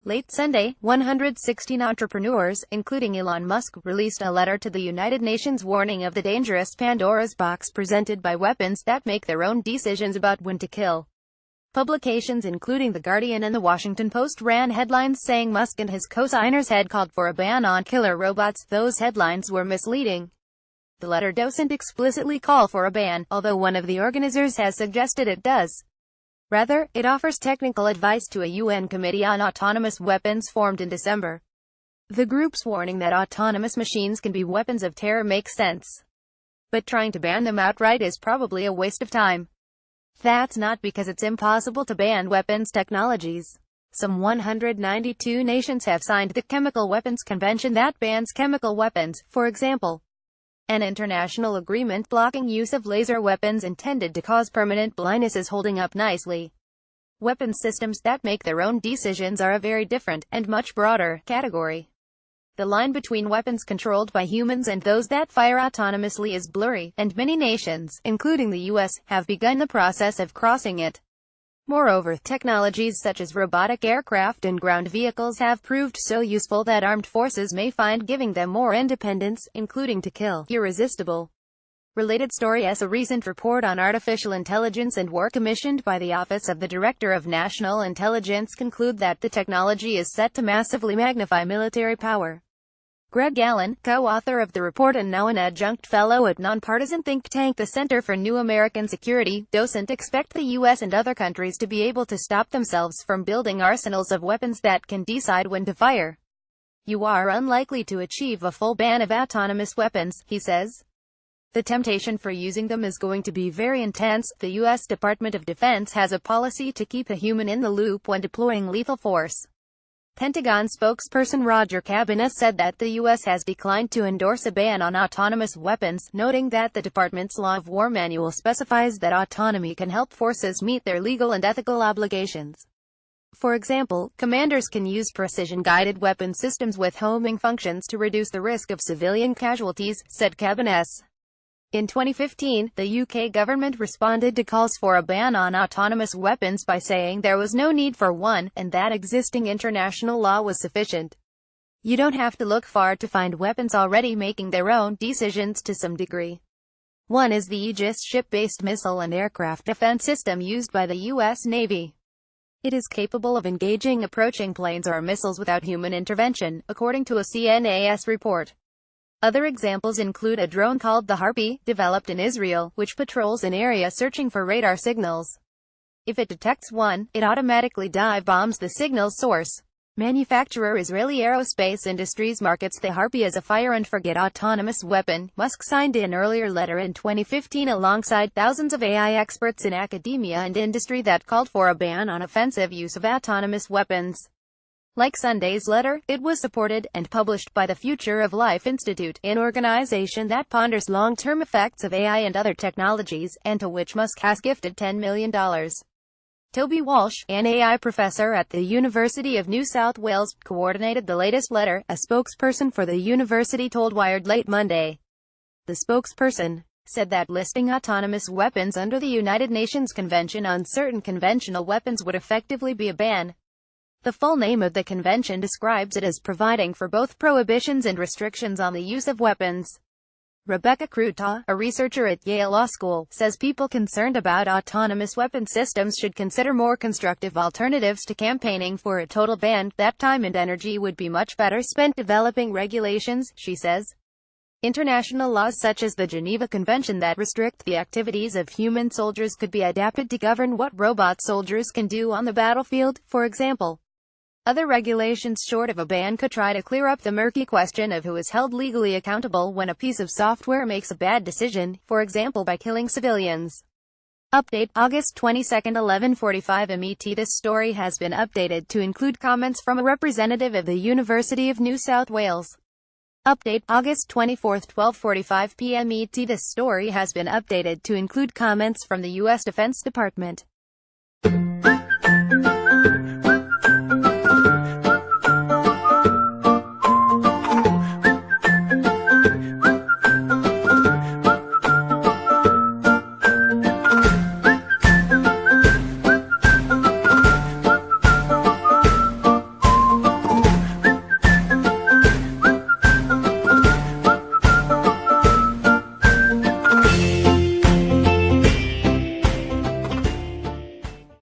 Late Sunday, 116 entrepreneurs, including Elon Musk, released a letter to the United Nations warning of the dangerous Pandora's box presented by weapons that make their own decisions about when to kill. Publications including The Guardian and The Washington Post ran headlines saying Musk and his co-signers had called for a ban on killer robots. Those headlines were misleading. The letter doesn't explicitly call for a ban, although one of the organizers has suggested it does. Rather, it offers technical advice to a UN committee on autonomous weapons formed in December. The group's warning that autonomous machines can be weapons of terror makes sense. But trying to ban them outright is probably a waste of time. That's not because it's impossible to ban weapons technologies. Some 192 nations have signed the Chemical Weapons Convention that bans chemical weapons, for example. An international agreement blocking use of laser weapons intended to cause permanent blindness is holding up nicely. Weapons systems that make their own decisions are a very different, and much broader, category. The line between weapons controlled by humans and those that fire autonomously is blurry, and many nations, including the US, have begun the process of crossing it. Moreover, technologies such as robotic aircraft and ground vehicles have proved so useful that armed forces may find giving them more independence, including to kill, irresistible. Related story: as a recent report on artificial intelligence and work commissioned by the Office of the Director of National Intelligence conclude that the technology is set to massively magnify military power. Greg Allen, co-author of the report and now an adjunct fellow at nonpartisan think tank the Center for New American Security, doesn't expect the U.S. and other countries to be able to stop themselves from building arsenals of weapons that can decide when to fire. You are unlikely to achieve a full ban of autonomous weapons, he says. The temptation for using them is going to be very intense. The U.S. Department of Defense has a policy to keep a human in the loop when deploying lethal force. Pentagon spokesperson Roger Cabinet said that the U.S. has declined to endorse a ban on autonomous weapons, noting that the department's Law of War manual specifies that autonomy can help forces meet their legal and ethical obligations. For example, commanders can use precision-guided weapon systems with homing functions to reduce the risk of civilian casualties, said Cabinet. In 2015, the UK government responded to calls for a ban on autonomous weapons by saying there was no need for one, and that existing international law was sufficient. You don't have to look far to find weapons already making their own decisions to some degree. One is the Aegis ship-based missile and aircraft defense system used by the U.S. Navy. It is capable of engaging approaching planes or missiles without human intervention, according to a CNAS report. Other examples include a drone called the Harpy, developed in Israel, which patrols an area searching for radar signals. If it detects one, it automatically dive bombs the signal's source. Manufacturer Israeli Aerospace Industries markets the Harpy as a fire-and-forget autonomous weapon. Musk signed an earlier letter in 2015 alongside thousands of AI experts in academia and industry that called for a ban on offensive use of autonomous weapons. Like Sunday's letter, it was supported and published by the Future of Life Institute, an organization that ponders long-term effects of AI and other technologies, and to which Musk has gifted $10 million. Toby Walsh, an AI professor at the University of New South Wales, coordinated the latest letter, a spokesperson for the university told Wired late Monday. The spokesperson said that listing autonomous weapons under the United Nations Convention on Certain Conventional Weapons would effectively be a ban. The full name of the convention describes it as providing for both prohibitions and restrictions on the use of weapons. Rebecca Krutaw, a researcher at Yale Law School, says people concerned about autonomous weapon systems should consider more constructive alternatives to campaigning for a total ban. That time and energy would be much better spent developing regulations, she says. International laws such as the Geneva Convention that restrict the activities of human soldiers could be adapted to govern what robot soldiers can do on the battlefield, for example. Other regulations short of a ban could try to clear up the murky question of who is held legally accountable when a piece of software makes a bad decision, for example by killing civilians. Update: August 22, 11:45 MET. This story has been updated to include comments from a representative of the University of New South Wales. Update: August 24, 12:45 PM ET. This story has been updated to include comments from the U.S. Defense Department.